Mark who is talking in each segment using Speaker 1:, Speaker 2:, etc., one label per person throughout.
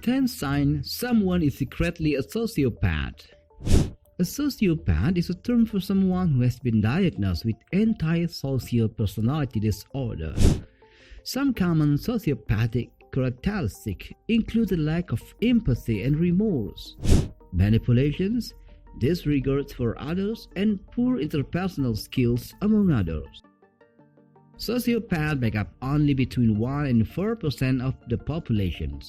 Speaker 1: 10th sign, someone is secretly a sociopath. A sociopath is a term for someone who has been diagnosed with antisocial personality disorder. Some common sociopathic characteristics include the lack of empathy and remorse, manipulations, disregard for others, and poor interpersonal skills, among others. Sociopaths make up only between 1 and 4% of the population.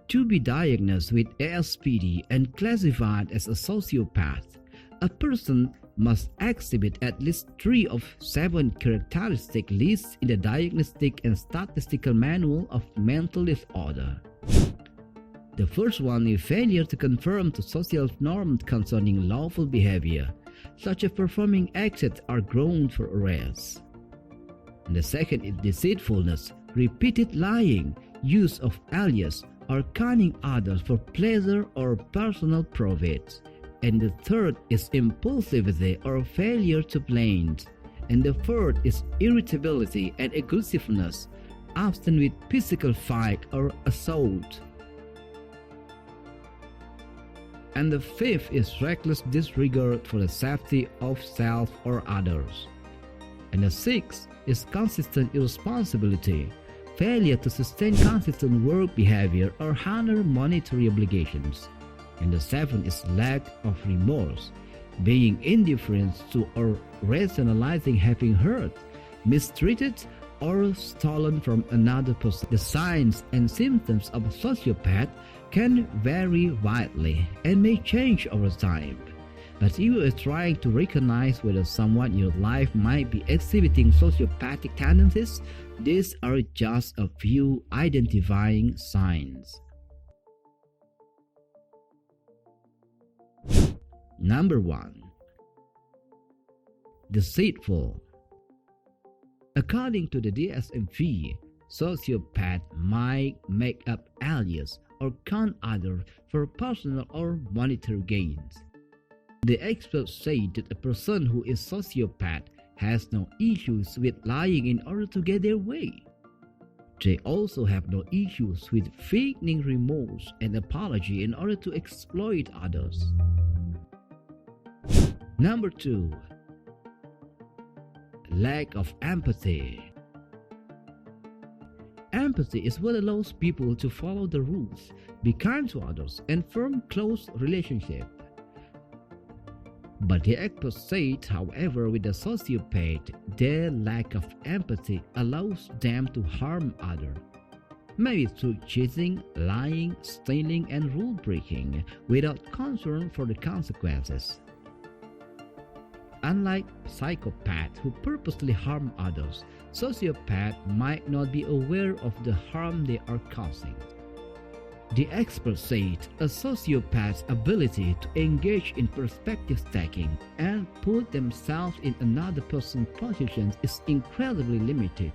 Speaker 1: To be diagnosed with ASPD and classified as a sociopath, a person must exhibit at least 3 of 7 characteristics listed in the Diagnostic and Statistical Manual of Mental Disorder. The first one is failure to conform to social norms concerning lawful behavior, such as performing exits or grounds for arrest. And the second is deceitfulness, repeated lying, use of alias, or conning others for pleasure or personal profit. And the third is impulsivity or failure to plan. And the fourth is irritability and aggressiveness, often with physical fight or assault. And the fifth is reckless disregard for the safety of self or others. And the sixth is consistent irresponsibility, failure to sustain consistent work behavior or honor monetary obligations. And the seventh is lack of remorse, being indifferent to or rationalizing having hurt, mistreated, or stolen from another person. The signs and symptoms of a sociopath can vary widely and may change over time. But if you are trying to recognize whether someone in your life might be exhibiting sociopathic tendencies, these are just a few identifying signs. Number 1. Deceitful. According to the DSM-V, sociopaths might make up alias or con others for personal or monetary gains. The experts say that a person who is sociopath has no issues with lying in order to get their way. They also have no issues with feigning remorse and apology in order to exploit others. Number 2. Lack of empathy. Empathy is what allows people to follow the rules, be kind to others, and form close relationships. But the experts said, however, with the sociopath, their lack of empathy allows them to harm others, maybe through cheating, lying, stealing, and rule breaking, without concern for the consequences. Unlike psychopaths who purposely harm others, sociopaths might not be aware of the harm they are causing. The experts said a sociopath's ability to engage in perspective taking and put themselves in another person's position is incredibly limited.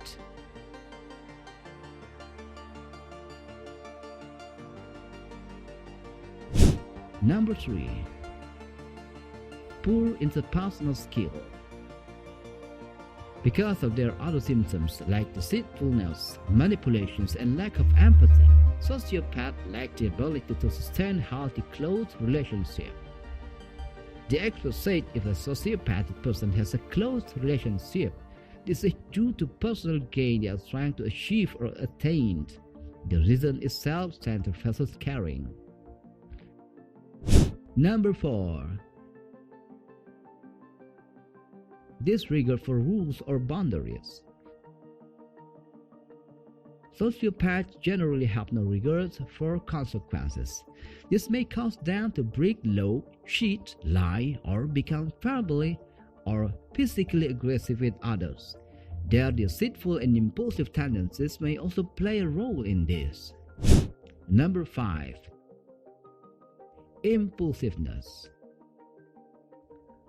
Speaker 1: Number 3. Poor interpersonal skill. Because of their other symptoms like deceitfulness, manipulations, and lack of empathy, sociopaths lack the ability to sustain healthy close relationships. The experts said if a sociopathic person has a close relationship, this is due to personal gain they are trying to achieve or attain. The reason is self-centered versus caring. Number 4. Disregard for rules or boundaries. Sociopaths generally have no regard for consequences. This may cause them to break law, cheat, lie, or become verbally or physically aggressive with others. Their deceitful and impulsive tendencies may also play a role in this. Number 5. Impulsiveness.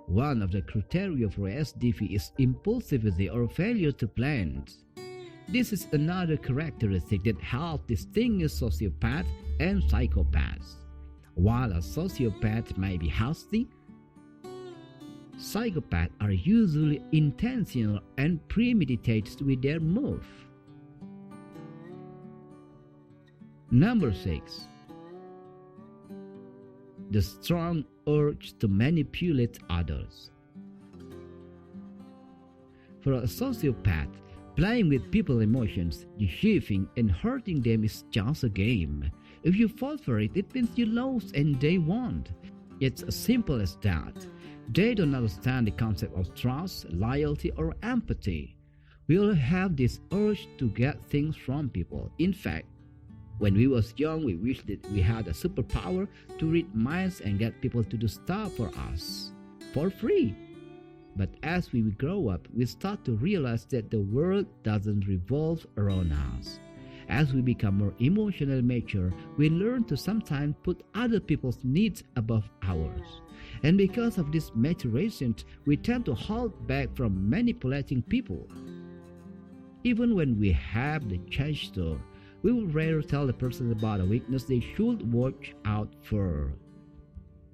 Speaker 1: One of the criteria for SDV is impulsivity or failure to plan. This is another characteristic that helps distinguish sociopaths and psychopaths. While a sociopath may be hasty, psychopaths are usually intentional and premeditated with their move. Number 6. The strong urge to manipulate others. For a sociopath, playing with people's emotions, deceiving and hurting them is just a game. If you fall for it, it means you lost and they won. It's as simple as that. They don't understand the concept of trust, loyalty, or empathy. We all have this urge to get things from people. In fact, when we was young, we wished that we had a superpower to read minds and get people to do stuff for us for free. But as we grow up, we start to realize that the world doesn't revolve around us. As we become more emotionally mature, we learn to sometimes put other people's needs above ours. And because of this maturation, we tend to hold back from manipulating people. Even when we have the chance to, we will rather tell the person about a weakness they should watch out for,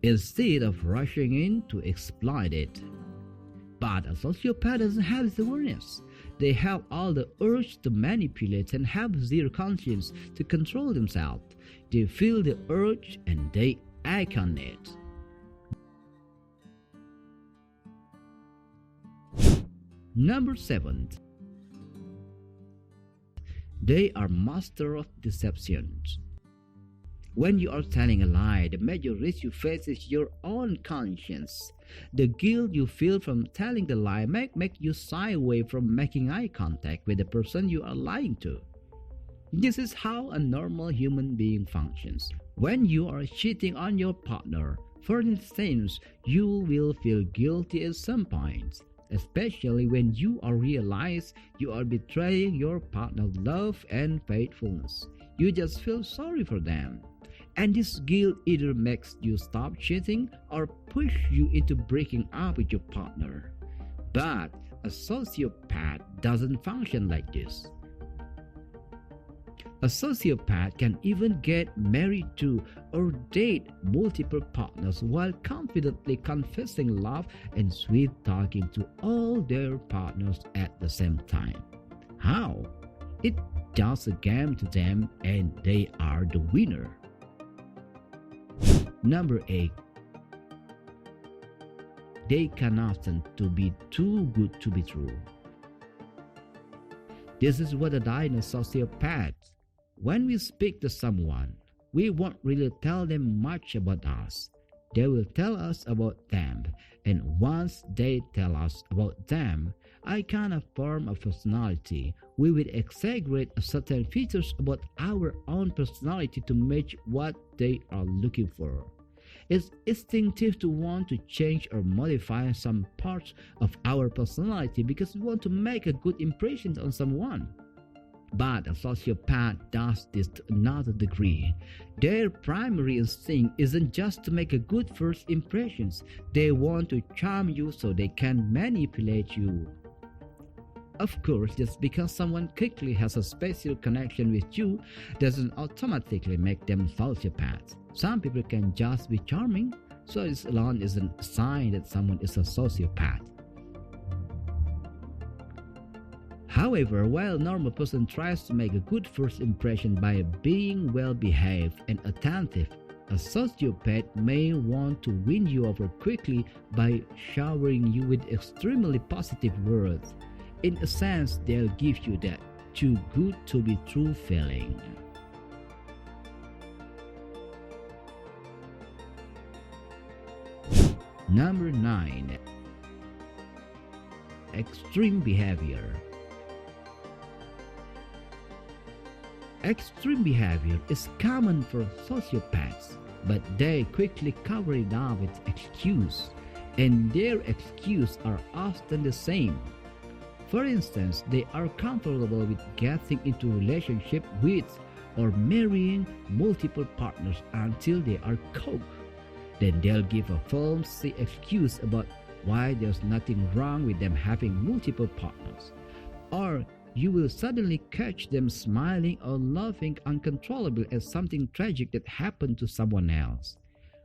Speaker 1: instead of rushing in to exploit it. But a sociopath doesn't have this awareness. They have all the urge to manipulate and have zero conscience to control themselves. They feel the urge and they act on it. Number 7. They are master of deception. When you are telling a lie, the major risk you face is your own conscience. The guilt you feel from telling the lie make you shy away from making eye contact with the person you are lying to. This is how a normal human being functions. When you are cheating on your partner, for instance, you will feel guilty at some point, especially when you realize you are betraying your partner's love and faithfulness. You just feel sorry for them. And this guilt either makes you stop cheating or push you into breaking up with your partner. But a sociopath doesn't function like this. A sociopath can even get married to or date multiple partners while confidently confessing love and sweet talking to all their partners at the same time. How? It's just a game to them and they are the winner. Number 8. They cannot stand to be too good to be true. This is what a diagnosed sociopath. When we speak to someone, we won't really tell them much about us. They will tell us about them, and once they tell us about them, a kind of form of personality, we will exaggerate certain features about our own personality to match what they are looking for. It's instinctive to want to change or modify some parts of our personality because we want to make a good impression on someone. But a sociopath does this to another degree. Their primary instinct isn't just to make a good first impressions. They want to charm you so they can manipulate you. Of course, just because someone quickly has a special connection with you doesn't automatically make them sociopaths. Some people can just be charming, so this alone isn't a sign that someone is a sociopath. However, while a normal person tries to make a good first impression by being well-behaved and attentive, a sociopath may want to win you over quickly by showering you with extremely positive words. In a sense, they'll give you that too good to be true feeling. Number 9. Extreme behavior. Extreme behavior is common for sociopaths, but they quickly cover it up with excuses, and their excuses are often the same. For instance, they are comfortable with getting into a relationship with or marrying multiple partners until they are caught. Then they'll give a flimsy excuse about why there's nothing wrong with them having multiple partners. Or you will suddenly catch them smiling or laughing uncontrollably at something tragic that happened to someone else.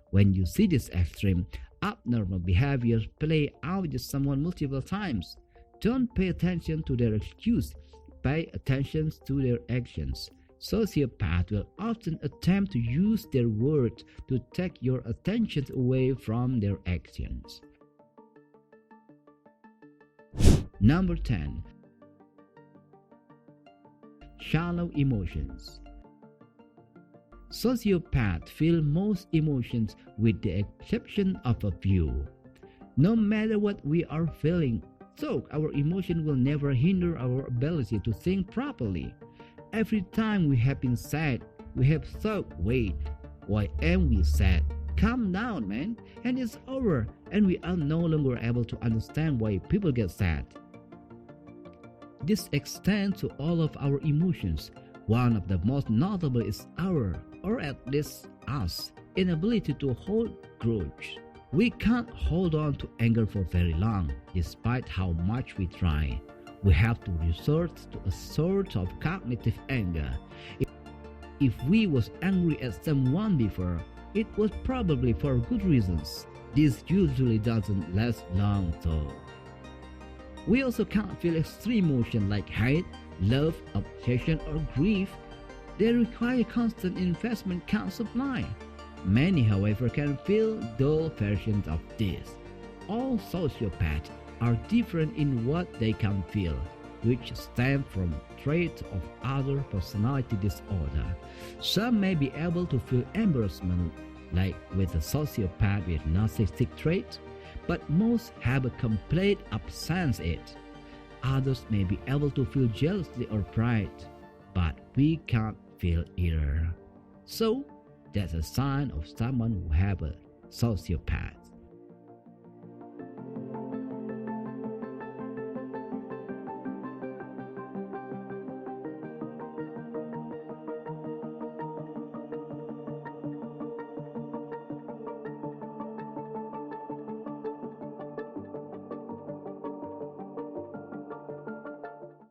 Speaker 1: When you see this extreme, abnormal behavior play out with someone multiple times, don't pay attention to their excuse, pay attention to their actions. Sociopaths will often attempt to use their words to take your attention away from their actions. Number 10. Shallow emotions. Sociopaths feel most emotions with the exception of a few. No matter what we are feeling, so our emotion will never hinder our ability to think properly. Every time we have been sad, we have thought, wait, why am we sad? Calm down, man, and it's over, and we are no longer able to understand why people get sad. This extends to all of our emotions. One of the most notable is our, or at least us, inability to hold grudge. We can't hold on to anger for very long, despite how much we try. We have to resort to a sort of cognitive anger. If we was angry at someone before, it was probably for good reasons. This usually doesn't last long though. We also can't feel extreme emotion like hate, love, obsession, or grief. They require constant investment can't supply. Many, however, can feel dull versions of this. All sociopaths are different in what they can feel, which stem from traits of other personality disorder. Some may be able to feel embarrassment, like with a sociopath with narcissistic traits, but most have a complete absence of it. Others may be able to feel jealousy or pride, but we can't feel either. So, that's a sign of someone who have a sociopath.